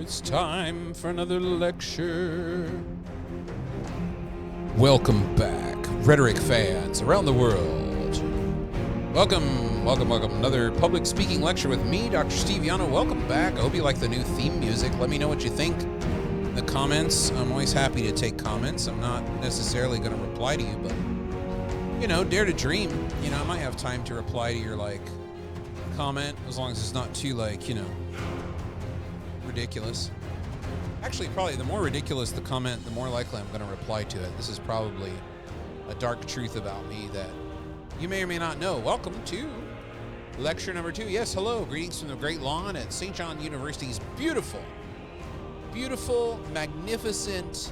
It's time for another lecture. Welcome back, rhetoric fans around the world. Welcome. Another public speaking lecture with me, Dr. Steve Yano. Welcome back. I hope you like the new theme music. Let me know what you think in the comments. I'm always happy to take comments. I'm not necessarily going to reply to you, but, dare to dream. I might have time to reply to your, comment, as long as it's not too, ridiculous. Actually, probably the more ridiculous the comment, the more likely I'm going to reply to it. This is probably a dark truth about me that you may or may not know. Welcome to lecture number 2. Yes, hello. Greetings from the Great Lawn at St. John University's beautiful, magnificent,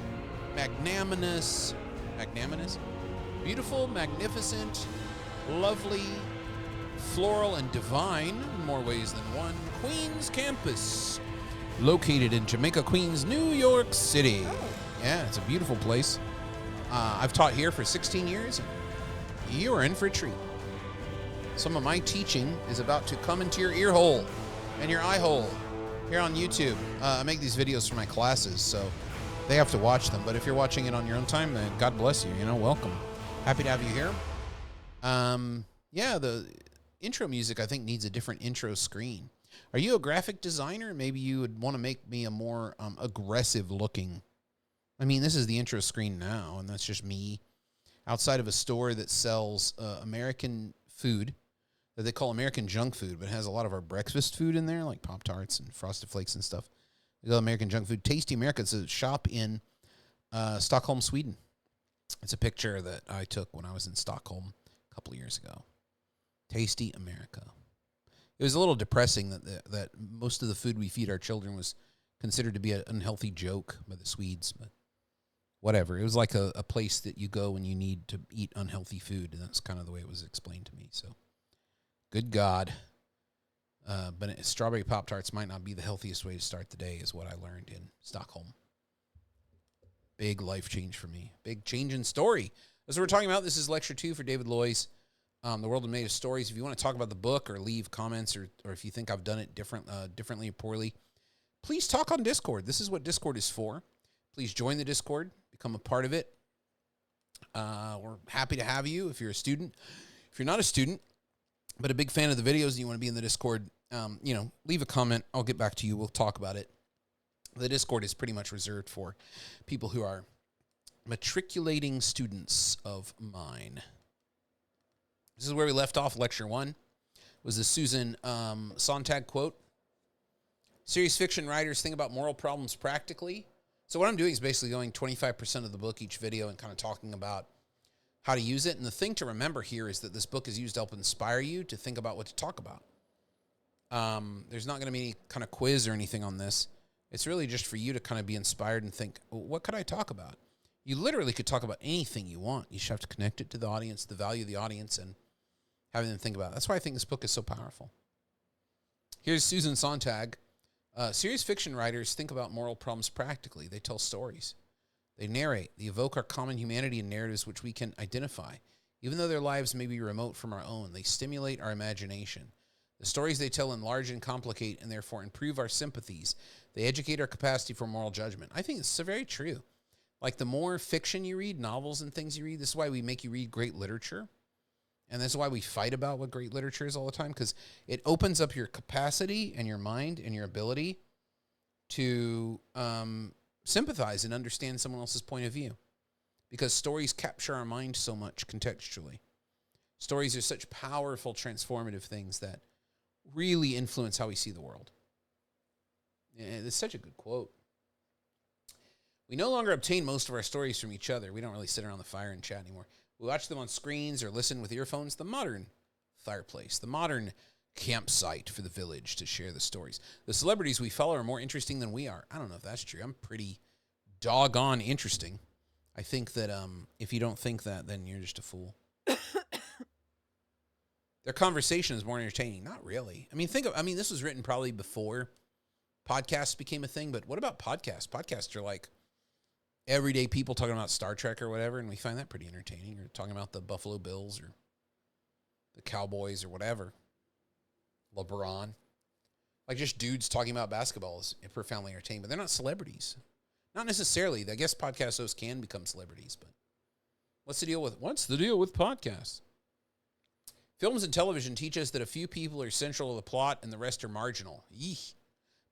beautiful, magnificent, lovely, floral, and divine, in more ways than one, Queens campus, located in Jamaica, Queens, New York City. Oh. Yeah, it's a beautiful place. I've taught here for 16 years, and you are in for a treat. Some of my teaching is about to come into your ear hole and your eye hole here on YouTube. I make these videos for my classes, so they have to watch them. But if you're watching it on your own time, then God bless you. Welcome. Happy to have you here. The intro music, I think, needs a different intro screen. Are you a graphic designer? Maybe you would want to make me a more aggressive looking. This is the intro screen now, and that's just me outside of a store that sells American food that they call American junk food, but has a lot of our breakfast food in there, like Pop-Tarts and Frosted Flakes and stuff. They call American junk food. Tasty America. It's a shop in Stockholm, Sweden. It's a picture that I took when I was in Stockholm a couple of years ago. Tasty America. It was a little depressing that most of the food we feed our children was considered to be an unhealthy joke by the Swedes, but whatever. It was like a place that you go when you need to eat unhealthy food, and that's kind of the way it was explained to me. So, good God. But strawberry Pop-Tarts might not be the healthiest way to start the day, is what I learned in Stockholm. Big life change for me. Big change in story. As we're talking about, this is lecture 2 for David Loy's The World Made of Stories. If you want to talk about the book or leave comments, or if you think I've done it differently or poorly, please talk on Discord. This is what Discord is for. Please join the Discord. Become a part of it. We're happy to have you if you're a student. If you're not a student, but a big fan of the videos and you want to be in the Discord, leave a comment. I'll get back to you. We'll talk about it. The Discord is pretty much reserved for people who are matriculating students of mine. This is where we left off. Lecture 1 was the Susan Sontag quote. Serious fiction writers think about moral problems practically. So what I'm doing is basically going 25% of the book each video and kind of talking about how to use it. And the thing to remember here is that this book is used to help inspire you to think about what to talk about. There's not going to be any kind of quiz or anything on this. It's really just for you to kind of be inspired and think, well, what could I talk about? You literally could talk about anything you want. You just have to connect it to the audience, the value of the audience, and having them think about it. That's why I think this book is so powerful. Here's Susan Sontag. Serious fiction writers think about moral problems practically. They tell stories. They narrate. They evoke our common humanity in narratives which we can identify. Even though their lives may be remote from our own, they stimulate our imagination. The stories they tell enlarge and complicate and therefore improve our sympathies. They educate our capacity for moral judgment. I think it's very true. Like, the more fiction you read, novels and things you read, this is why we make you read great literature. And this is why we fight about what great literature is all the time, because it opens up your capacity and your mind and your ability to sympathize and understand someone else's point of view. Because stories capture our mind so much contextually. Stories are such powerful, transformative things that really influence how we see the world. And it's such a good quote. We no longer obtain most of our stories from each other. We don't really sit around the fire and chat anymore. We watch them on screens or listen with earphones. The modern fireplace, the modern campsite for the village to share the stories. The celebrities we follow are more interesting than we are. I don't know if that's true. I'm pretty doggone interesting. I think that if you don't think that, then you're just a fool. Their conversation is more entertaining. Not really. This was written probably before podcasts became a thing, but what about podcasts? Podcasts are like everyday people talking about Star Trek or whatever, and we find that pretty entertaining, or talking about the Buffalo Bills or the Cowboys or whatever. LeBron. Like just dudes talking about basketball is profoundly entertaining, but they're not celebrities. Not necessarily. I guess podcast hosts can become celebrities, but what's the deal with podcasts? Films and television teach us that a few people are central to the plot and the rest are marginal. Yeesh.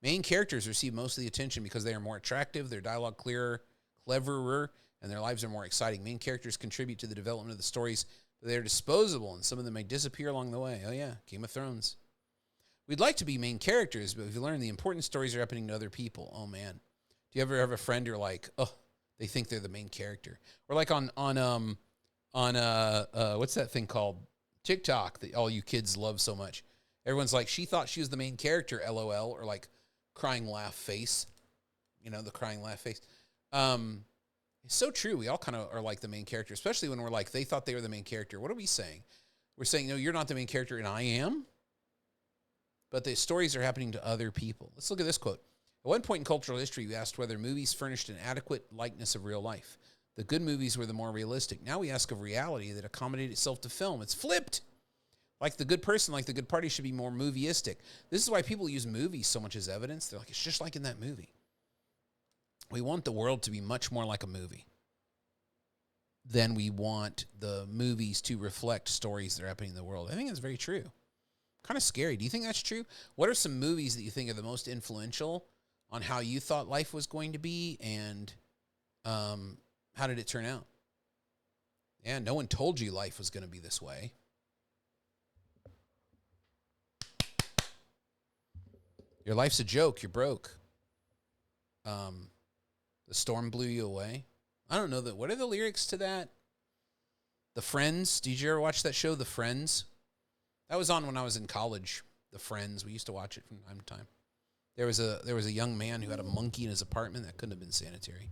Main characters receive most of the attention because they are more attractive, their dialogue clearer, cleverer, and their lives are more exciting. Main characters contribute to the development of the stories, but they're disposable, and some of them may disappear along the way. Oh yeah, Game of Thrones. We'd like to be main characters, but we've learned the important stories are happening to other people. Oh man. Do you ever have a friend you're like, oh, they think they're the main character? Or like on what's that thing called? TikTok that all you kids love so much. Everyone's like, she thought she was the main character, LOL, or like crying laugh face. You know, the crying laugh face. It's so true. We all kind of are like the main character, especially when we're like, they thought they were the main character. What are we saying? We're saying, no, you're not the main character, and I am. But the stories are happening to other people. Let's look at this quote. At one point in cultural history, we asked whether movies furnished an adequate likeness of real life. The good movies were the more realistic. Now we ask of reality that accommodated itself to film. It's flipped. Like the good person, like the good party should be more movieistic. This is why people use movies so much as evidence. They're like, it's just like in that movie. We want the world to be much more like a movie than we want the movies to reflect stories that are happening in the world. I think that's very true. Kind of scary. Do you think that's true? What are some movies that you think are the most influential on how you thought life was going to be, and how did it turn out? Yeah, no one told you life was going to be this way. Your life's a joke. You're broke. The storm blew you away. I don't know that. What are the lyrics to that? The Friends. Did you ever watch that show, The Friends? That was on when I was in college. The Friends. We used to watch it from time to time. There was a young man who had a monkey in his apartment. That couldn't have been sanitary.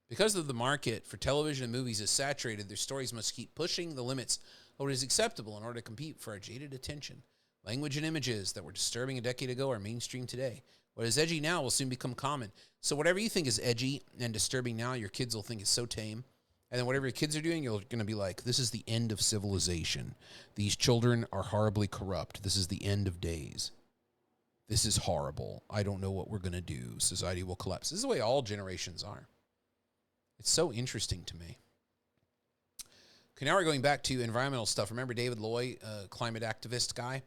Because of the market for television and movies is saturated, their stories must keep pushing the limits of what is acceptable in order to compete for our jaded attention. Language and images that were disturbing a decade ago are mainstream today. What is edgy now will soon become common. So whatever you think is edgy and disturbing now, your kids will think is so tame. And then whatever your kids are doing, you're going to be like, this is the end of civilization. These children are horribly corrupt. This is the end of days. This is horrible. I don't know what we're going to do. Society will collapse. This is the way all generations are. It's so interesting to me. Okay, now we're going back to environmental stuff. Remember David Loy, climate activist guy?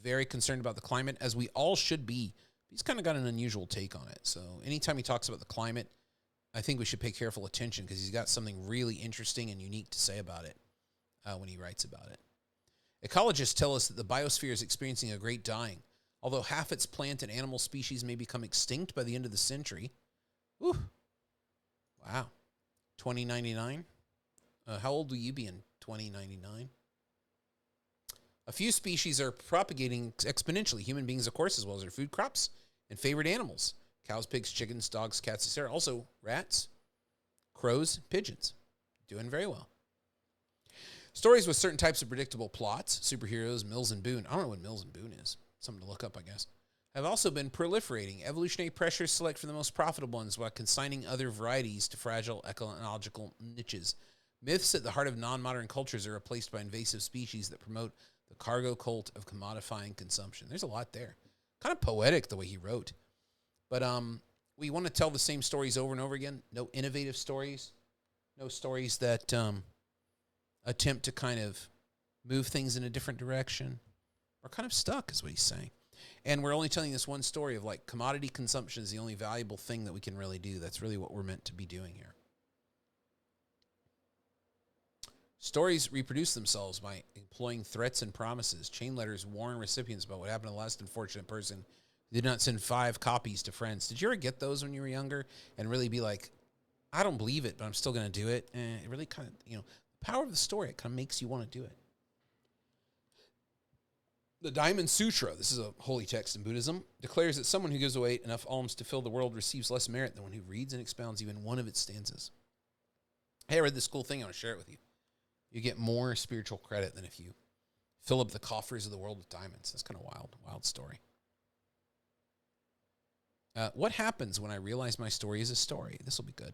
Very concerned about the climate, as we all should be. He's kind of got an unusual take on it. So anytime he talks about the climate, I think we should pay careful attention because he's got something really interesting and unique to say about it when he writes about it. Ecologists tell us that the biosphere is experiencing a great dying. Although half its plant and animal species may become extinct by the end of the century. Whew. Wow. 2099? How old will you be in 2099? A few species are propagating exponentially. Human beings, of course, as well as their food crops and favorite animals. Cows, pigs, chickens, dogs, cats, etc. Also, rats, crows, pigeons. Doing very well. Stories with certain types of predictable plots, superheroes, Mills and Boone. I don't know what Mills and Boone is. Something to look up, I guess. Have also been proliferating. Evolutionary pressures select for the most profitable ones while consigning other varieties to fragile ecological niches. Myths at the heart of non-modern cultures are replaced by invasive species that promote the cargo cult of commodifying consumption. There's a lot there. Kind of poetic the way he wrote. But we want to tell the same stories over and over again. No innovative stories. No stories that attempt to kind of move things in a different direction. We're kind of stuck, is what he's saying. And we're only telling this one story of like commodity consumption is the only valuable thing that we can really do. That's really what we're meant to be doing here. Stories reproduce themselves by employing threats and promises. Chain letters warn recipients about what happened to the last unfortunate person who did not send 5 copies to friends. Did you ever get those when you were younger and really be like, I don't believe it, but I'm still going to do it? It really kind of, the power of the story, it kind of makes you want to do it. The Diamond Sutra, this is a holy text in Buddhism, declares that someone who gives away enough alms to fill the world receives less merit than one who reads and expounds even one of its stanzas. Hey, I read this cool thing. I want to share it with you. You get more spiritual credit than if you fill up the coffers of the world with diamonds. That's kind of wild story. What happens when I realize my story is a story? This will be good.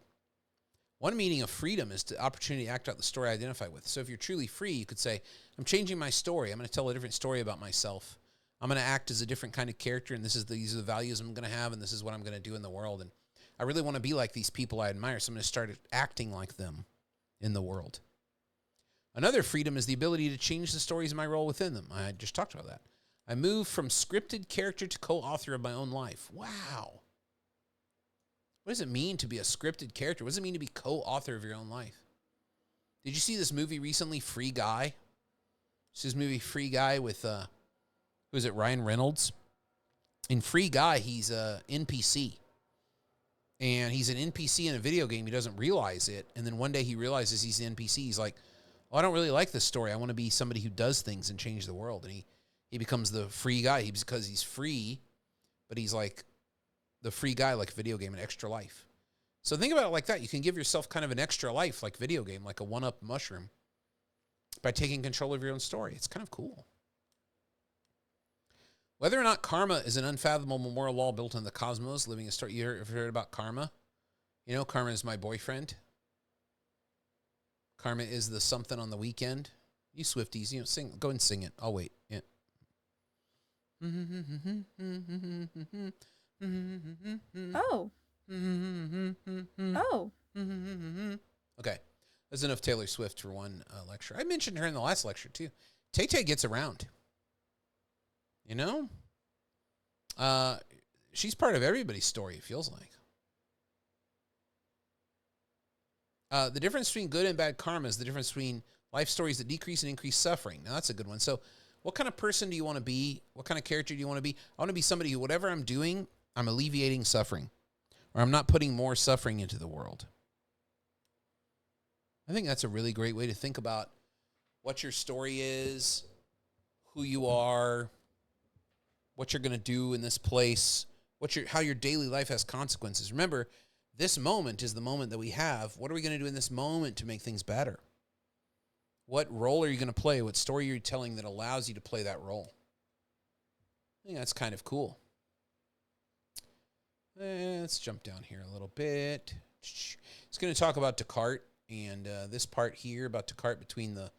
One meaning of freedom is the opportunity to act out the story I identify with. So if you're truly free, you could say, I'm changing my story. I'm going to tell a different story about myself. I'm going to act as a different kind of character, and these are the values I'm going to have, and this is what I'm going to do in the world. And I really want to be like these people I admire, so I'm going to start acting like them in the world. Another freedom is the ability to change the stories of my role within them. I just talked about that. I move from scripted character to co-author of my own life. Wow. What does it mean to be a scripted character? What does it mean to be co-author of your own life? Did you see this movie recently, Free Guy? It's this movie, Free Guy, with, who is it, Ryan Reynolds? In Free Guy, he's a NPC. And he's an NPC in a video game. He doesn't realize it. And then one day he realizes he's an NPC. He's like, oh, I don't really like this story. I want to be somebody who does things and change the world. And he becomes the free guy. Because he's free, but he's like the free guy, like a video game, an extra life. So think about it like that. You can give yourself kind of an extra life, like video game, like a one-up mushroom, by taking control of your own story. It's kind of cool. Whether or not karma is an unfathomable moral law built in the cosmos, living a story. You ever heard about karma? You know, karma is my boyfriend. Karma is the something on the weekend. You Swifties, sing. Go and sing it. I'll wait. Yeah. Oh. Oh. Okay. That's enough Taylor Swift for one lecture. I mentioned her in the last lecture, too. Tay-Tay gets around. You know? She's part of everybody's story, it feels like. The difference between good and bad karma is the difference between life stories that decrease and increase suffering. Now, that's a good one. So what kind of person do you want to be? What kind of character do you want to be? I want to be somebody who, whatever I'm doing, I'm alleviating suffering, or I'm not putting more suffering into the world. I think that's a really great way to think about what your story is, who you are, what you're going to do in this place, how your daily life has consequences. Remember, this moment is the moment that we have. What are we going to do in this moment to make things better? What role are you going to play? What story are you telling that allows you to play that role? I think that's kind of cool. Let's jump down here a little bit. It's going to talk about Descartes, and this part here about Descartes between the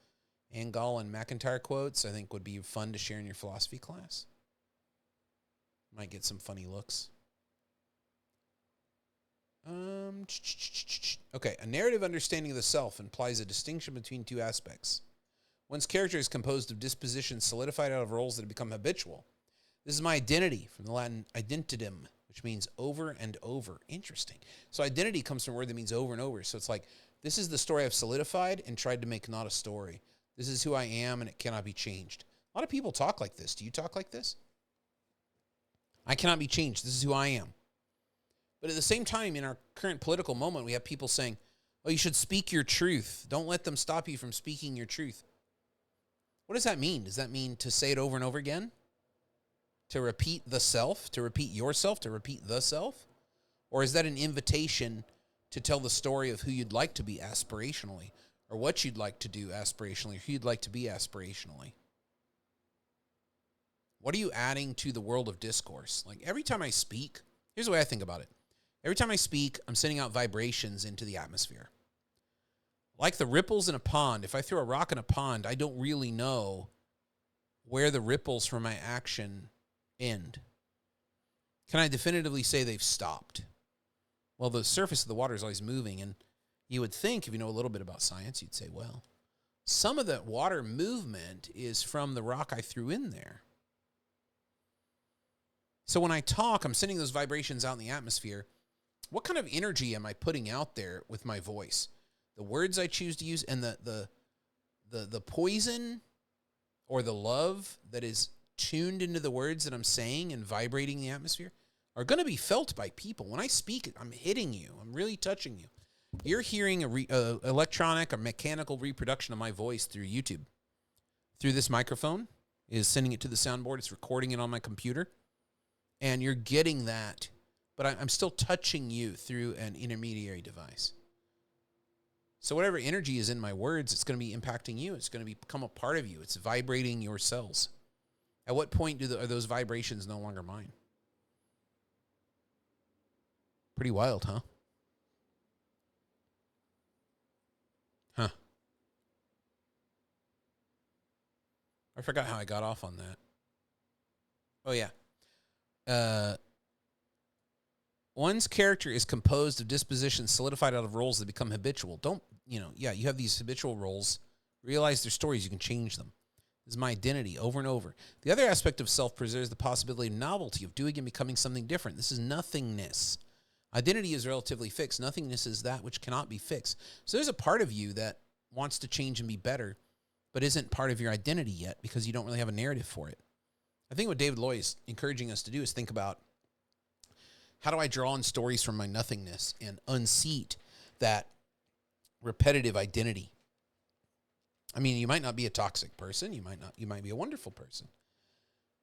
Angall and McIntyre quotes, I think would be fun to share in your philosophy class. Might get some funny looks. Okay, a narrative understanding of the self implies a distinction between two aspects. One's character is composed of dispositions solidified out of roles that have become habitual. This is my identity, from the Latin identitum, which means over and over. Interesting. So identity comes from a word that means over and over. So it's like, this is the story I've solidified and tried to make not a story. This is who I am, and it cannot be changed. A lot of people talk like this. Do you talk like this? I cannot be changed. This is who I am. But at the same time, in our current political moment, we have people saying, oh, you should speak your truth. Don't let them stop you from speaking your truth. What does that mean? Does that mean to say it over and over again? To repeat the self? To repeat yourself? To repeat the self? Or is that an invitation to tell the story of who you'd like to be aspirationally, or what you'd like to do aspirationally, or who you'd like to be aspirationally? What are you adding to the world of discourse? Like every time I speak, here's the way I think about it. Every time I speak, I'm sending out vibrations into the atmosphere. Like the ripples in a pond, if I throw a rock in a pond, I don't really know where the ripples from my action end. Can I definitively say they've stopped? Well, the surface of the water is always moving, and you would think, if you know a little bit about science, you'd say, well, some of that water movement is from the rock I threw in there. So when I talk, I'm sending those vibrations out in the atmosphere. What kind of energy am I putting out there with my voice? The words I choose to use, and the poison or the love that is tuned into the words that I'm saying and vibrating the atmosphere are going to be felt by people. When I speak, I'm hitting you. I'm really touching you. You're hearing a electronic or mechanical reproduction of my voice through YouTube. Through this microphone, is sending it to the soundboard. It's recording it on my computer. And you're getting that, but I'm still touching you through an intermediary device. So whatever energy is in my words, it's going to be impacting you. It's going to become a part of you. It's vibrating your cells. At what point are those vibrations no longer mine? Pretty wild, huh? forgot how I got off on that. Oh, yeah. One's character is composed of dispositions solidified out of roles that become habitual. You have these habitual roles. Realize their stories. You can change them. This is my identity over and over. The other aspect of self preserves the possibility of novelty, of doing and becoming something different. This is nothingness. Identity is relatively fixed. Nothingness is that which cannot be fixed. So there's a part of you that wants to change and be better, but isn't part of your identity yet because you don't really have a narrative for it. I think what David Loy is encouraging us to do is think about, how do I draw on stories from my nothingness and unseat that repetitive identity? I mean, you might not be a toxic person. You might be a wonderful person.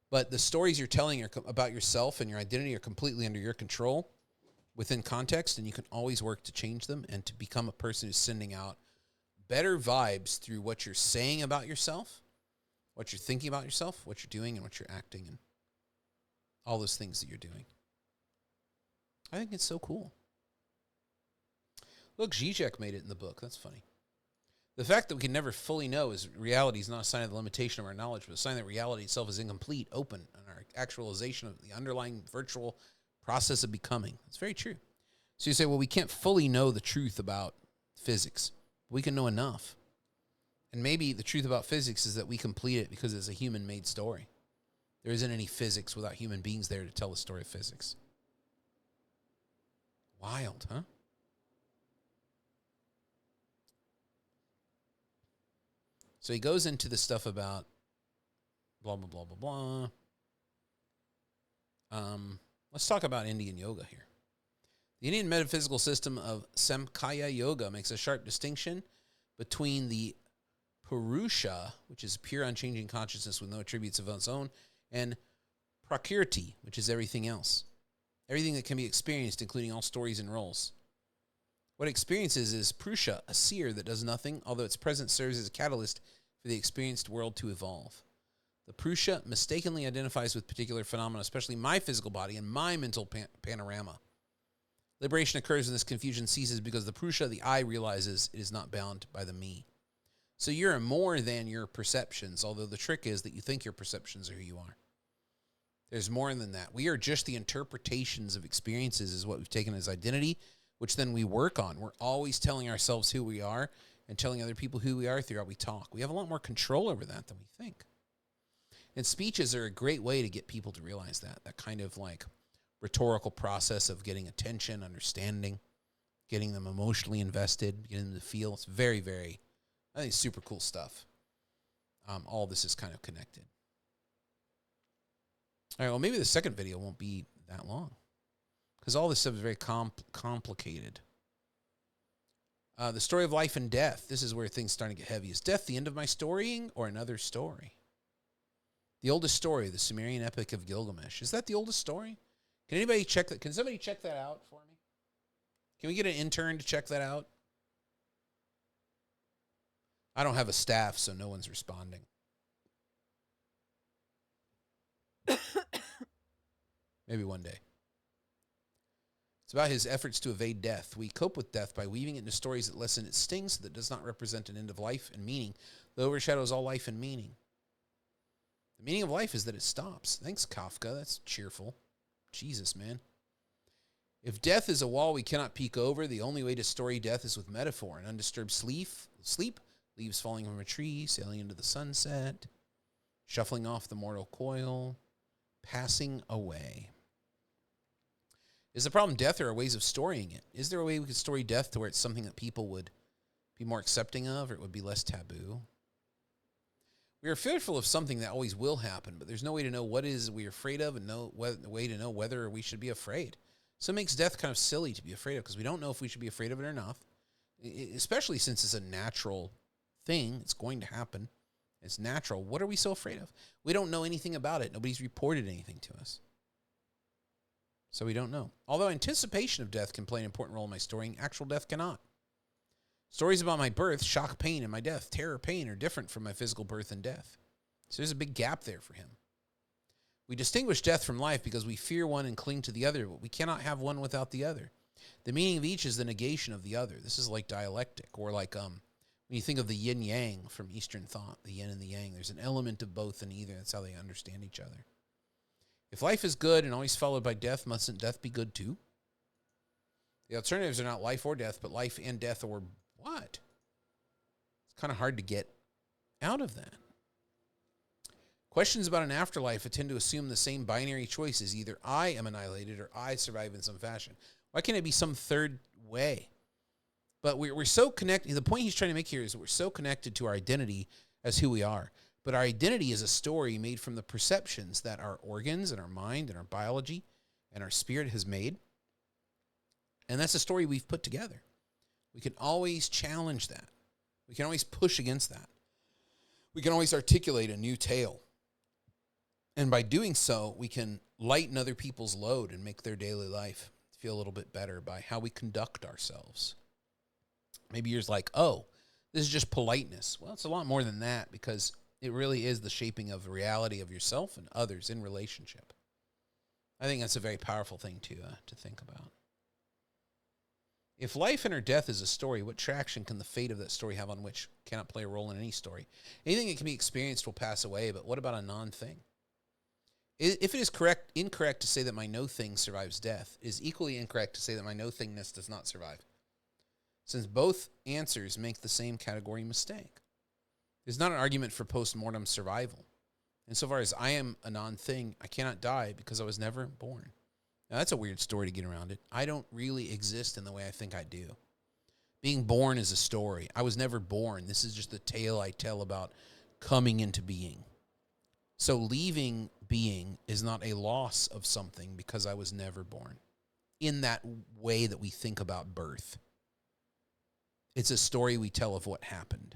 But the stories you're telling about yourself and your identity are completely under your control within context, and you can always work to change them and to become a person who's sending out better vibes through what you're saying about yourself, what you're thinking about yourself, what you're doing, and what you're acting, and all those things that you're doing. I think it's so cool. Look, Zizek made it in the book. That's funny. The fact that we can never fully know is reality is not a sign of the limitation of our knowledge, but a sign that reality itself is incomplete, open, and our actualization of the underlying virtual process of becoming. It's very true. So you say, well, we can't fully know the truth about physics. We can know enough. And maybe the truth about physics is that we complete it because it's a human-made story. There isn't any physics without human beings there to tell the story of physics. Wild, huh? So he goes into the stuff about blah, blah, blah, blah, blah. Let's talk about Indian yoga here. The Indian metaphysical system of Samkhya Yoga makes a sharp distinction between the Purusha, which is pure unchanging consciousness with no attributes of its own, and Prakriti, which is everything else. Everything that can be experienced, including all stories and roles. What it experiences is Purusha, a seer that does nothing, although its presence serves as a catalyst for the experienced world to evolve. The Purusha mistakenly identifies with particular phenomena, especially my physical body and my mental panorama. Liberation occurs when this confusion ceases because the Purusha, the I, realizes it is not bound by the me. So you're more than your perceptions, although the trick is that you think your perceptions are who you are. There's more than that. We are just the interpretations of experiences is what we've taken as identity, which then we work on. We're always telling ourselves who we are and telling other people who we are through how we talk. We have a lot more control over that than we think. And speeches are a great way to get people to realize that kind of like rhetorical process of getting attention, understanding, getting them emotionally invested, getting them to feel. It's very, very, I think, super cool stuff. All this is kind of connected. All right, well, maybe the second video won't be that long because all this stuff is very complicated. The story of life and death. This is where things start to get heavy. Is death the end of my storying or another story? The oldest story, the Sumerian epic of Gilgamesh. Is that the oldest story? Can anybody check that? Can somebody check that out for me? Can we get an intern to check that out? I don't have a staff, so no one's responding. Maybe one day. It's about his efforts to evade death. We cope with death by weaving it into stories that lessen its sting so that it does not represent an end of life and meaning, that overshadows all life and meaning. The meaning of life is that it stops. Thanks, Kafka. That's cheerful. Jesus, man. If death is a wall we cannot peek over, the only way to story death is with metaphor. An undisturbed sleep, leaves falling from a tree, sailing into the sunset, shuffling off the mortal coil, passing away. Is the problem death or are ways of storying it? Is there a way we could story death to where it's something that people would be more accepting of or it would be less taboo? We are fearful of something that always will happen, but there's no way to know what is we're afraid of and no way to know whether we should be afraid. So it makes death kind of silly to be afraid of because we don't know if we should be afraid of it or not, especially since it's a natural thing. It's going to happen. It's natural. What are we so afraid of? We don't know anything about it. Nobody's reported anything to us. So we don't know. Although anticipation of death can play an important role in my storying, actual death cannot. Stories about my birth, shock, pain, and my death, terror, pain are different from my physical birth and death. So there's a big gap there for him. We distinguish death from life because we fear one and cling to the other, but we cannot have one without the other. The meaning of each is the negation of the other. This is like dialectic, or like when When you think of the yin yang from Eastern thought, the yin and the yang, there's an element of both in either. That's how they understand each other. If life is good and always followed by death, mustn't death be good too? The alternatives are not life or death, but life and death, or what? It's kind of hard to get out of that. Questions about an afterlife tend to assume the same binary choices. Either I am annihilated or I survive in some fashion. Why can't it be some third way? But we're so connected. The point he's trying to make here is that we're so connected to our identity as who we are. But our identity is a story made from the perceptions that our organs and our mind and our biology and our spirit has made. And that's a story we've put together. We can always challenge that. We can always push against that. We can always articulate a new tale. And by doing so, we can lighten other people's load and make their daily life feel a little bit better by how we conduct ourselves. Maybe you're like, oh, this is just politeness. Well, it's a lot more than that, because it really is the shaping of the reality of yourself and others in relationship. I think that's a very powerful thing to think about. If life and or death is a story, what traction can the fate of that story have on which cannot play a role in any story? Anything that can be experienced will pass away, but what about a non-thing? If it is incorrect to say that my no-thing survives death, it is equally incorrect to say that my no-thingness does not survive, since both answers make the same category mistake. There's not an argument for post-mortem survival. Insofar as I am a non-thing, I cannot die because I was never born. Now, that's a weird story to get around it. I don't really exist in the way I think I do. Being born is a story. I was never born. This is just the tale I tell about coming into being. So leaving being is not a loss of something because I was never born, in that way that we think about birth. It's a story we tell of what happened.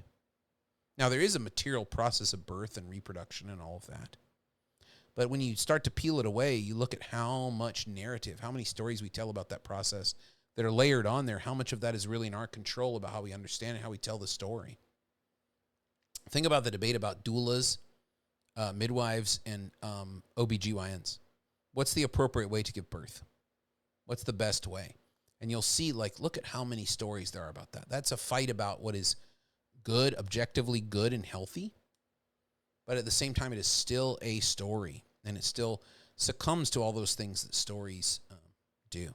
Now, there is a material process of birth and reproduction and all of that. But when you start to peel it away, you look at how much narrative, how many stories we tell about that process that are layered on there, how much of that is really in our control about how we understand it, how we tell the story. Think about the debate about doulas, midwives, and OBGYNs. What's the appropriate way to give birth? What's the best way? And you'll see, look at how many stories there are about that. That's a fight about what is good, objectively good and healthy. But at the same time, it is still a story. And it still succumbs to all those things that stories do.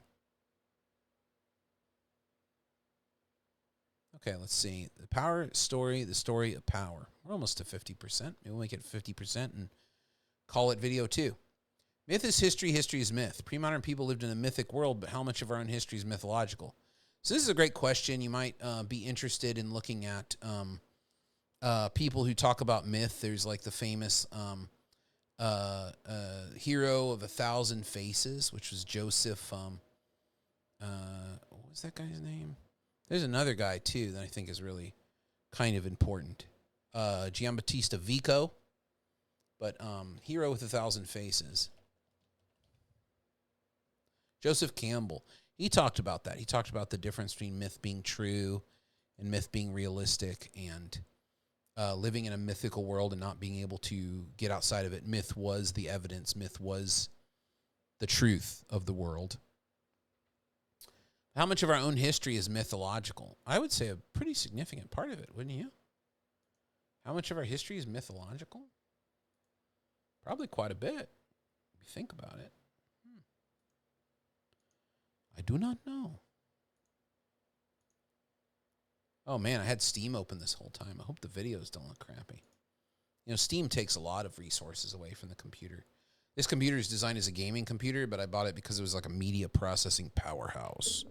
Okay, let's see. The power story, the story of power. We're almost to 50%. Maybe we'll make it 50% and call it video 2. Myth is history, history is myth. Pre-modern people lived in a mythic world, but how much of our own history is mythological? So this is a great question. You might be interested in looking at people who talk about myth. There's like the famous hero of 1,000 faces, which was Joseph. What was that guy's name? There's another guy, too, that I think is really kind of important. Giambattista Vico, but hero with 1,000 faces. Joseph Campbell, he talked about that. He talked about the difference between myth being true and myth being realistic, and living in a mythical world and not being able to get outside of it. Myth was the evidence. Myth was the truth of the world. How much of our own history is mythological? I would say a pretty significant part of it, wouldn't you? How much of our history is mythological? Probably quite a bit, if you think about it. I do not know. Oh, man, I had Steam open this whole time. I hope the videos don't look crappy. You know, Steam takes a lot of resources away from the computer. This computer is designed as a gaming computer, but I bought it because it was like a media processing powerhouse.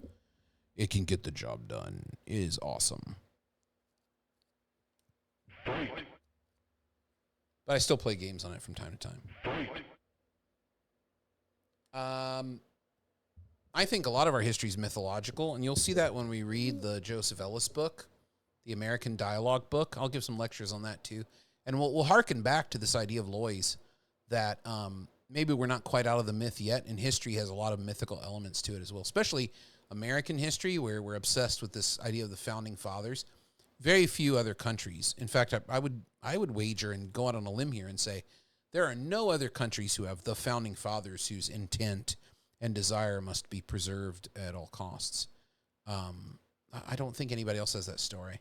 It can get the job done. It is awesome. But I still play games on it from time to time. I think a lot of our history is mythological, and you'll see that when we read the Joseph Ellis book, the American Dialogue book. I'll give some lectures on that too. And we'll harken back to this idea of Loy's that maybe we're not quite out of the myth yet, and history has a lot of mythical elements to it as well, especially American history, where we're obsessed with this idea of the founding fathers. Very few other countries. In fact, I would wager and go out on a limb here and say there are no other countries who have the founding fathers whose intent and desire must be preserved at all costs. I don't think anybody else has that story.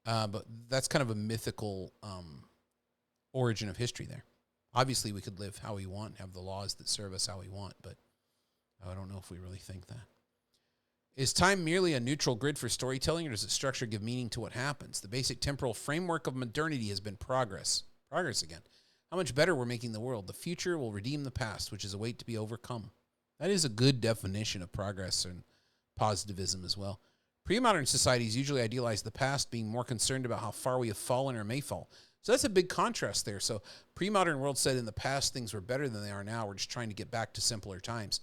But that's kind of a mythical origin of history there. Obviously, we could live how we want, have the laws that serve us how we want, but I don't know if we really think that. Is time merely a neutral grid for storytelling, or does its structure give meaning to what happens? The basic temporal framework of modernity has been progress. Progress again. How much better we're making the world. The future will redeem the past, which is a weight to be overcome. That is a good definition of progress and positivism as well. Pre-modern societies usually idealize the past, being more concerned about how far we have fallen or may fall. So that's a big contrast there. So pre-modern world said in the past things were better than they are now. We're just trying to get back to simpler times.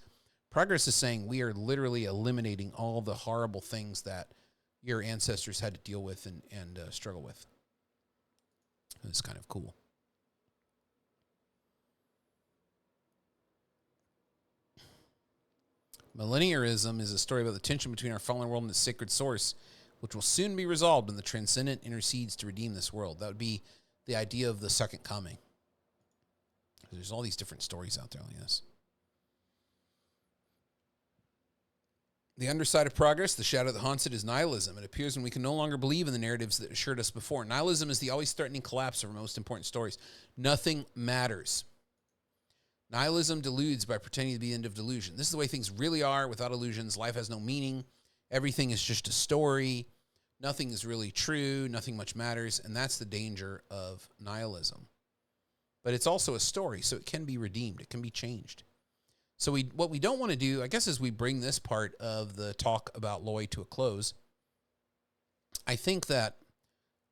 Progress is saying we are literally eliminating all the horrible things that your ancestors had to deal with and struggle with. It's kind of cool. Millenniarism is a story about the tension between our fallen world and its sacred source, which will soon be resolved when the transcendent intercedes to redeem this world. That would be the idea of the second coming. There's all these different stories out there like this. The underside of progress, the shadow that haunts it, is nihilism. It appears when we can no longer believe in the narratives that assured us before. Nihilism is the always threatening collapse of our most important stories. Nothing matters. Nihilism deludes by pretending to be the end of delusion. This is the way things really are without illusions. Life has no meaning. Everything is just a story. Nothing is really true. Nothing much matters. And that's the danger of nihilism. But it's also a story, so it can be redeemed. It can be changed. So what we don't want to do, I guess, as we bring this part of the talk about Loy to a close, I think that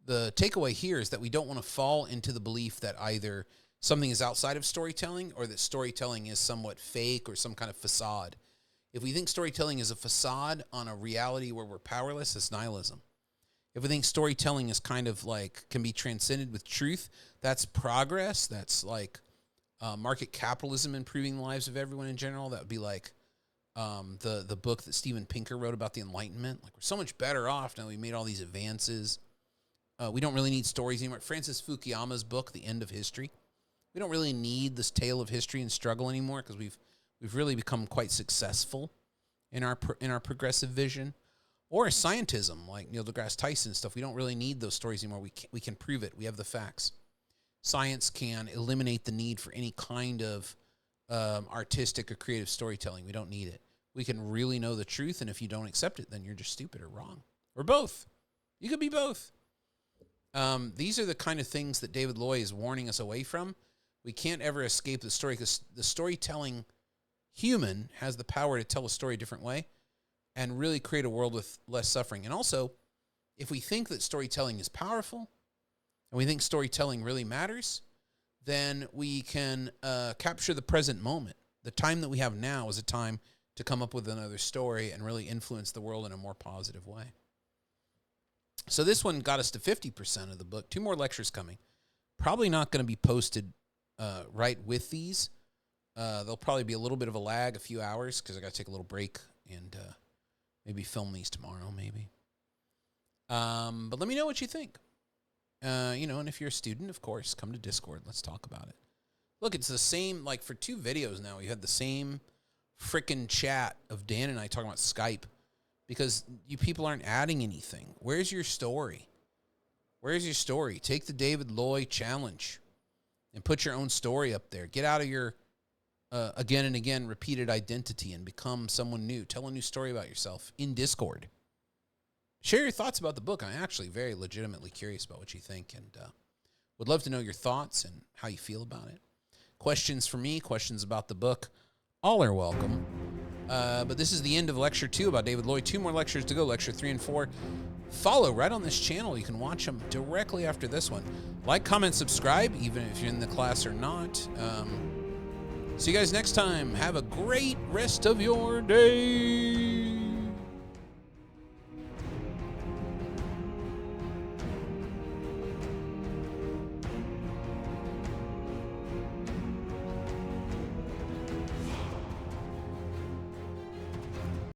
the takeaway here is that we don't want to fall into the belief that either something is outside of storytelling or that storytelling is somewhat fake or some kind of facade. If we think storytelling is a facade on a reality where we're powerless, it's nihilism. If we think storytelling is kind of like can be transcended with truth, that's progress. That's like market capitalism improving the lives of everyone in general. That would be like the book that Steven Pinker wrote about the Enlightenment. Like, we're so much better off now we made all these advances. We don't really need stories anymore. Francis Fukuyama's book, The End of History. We don't really need this tale of history and struggle anymore because we've really become quite successful in our progressive vision. Or scientism, like Neil deGrasse Tyson and stuff. We don't really need those stories anymore. We can prove it. We have the facts. Science can eliminate the need for any kind of artistic or creative storytelling. We don't need it. We can really know the truth, and if you don't accept it, then you're just stupid or wrong. Or both. You could be both. These are the kind of things that David Loy is warning us away from. We can't ever escape the story because the storytelling human has the power to tell a story a different way and really create a world with less suffering. And also, if we think that storytelling is powerful and we think storytelling really matters, then we can capture the present moment. The time that we have now is a time to come up with another story and really influence the world in a more positive way. So this one got us to 50% of the book. 2 more lectures coming. Probably not going to be posted right with these. There'll probably be a little bit of a lag, a few hours, because I got to take a little break and maybe film these tomorrow, maybe. But let me know what you think. And if you're a student, of course, come to Discord. Let's talk about it. Look, it's the same, like for 2 videos now, we had the same frickin' chat of Dan and I talking about Skype because you people aren't adding anything. Where's your story? Where's your story? Take the David Loy challenge and put your own story up there. Get out of your again and again repeated identity and become someone new. Tell a new story about yourself in Discord. Share your thoughts about the book. I'm actually very legitimately curious about what you think and would love to know your thoughts and how you feel about it. Questions for me, questions about the book, all are welcome. But this is the end of Lecture 2 about David Loy. 2 more lectures to go, Lecture 3 and 4. Follow right on this channel. You can watch them directly after this one. Like, comment, subscribe, even if you're in the class or not. See you guys next time. Have a great rest of your day.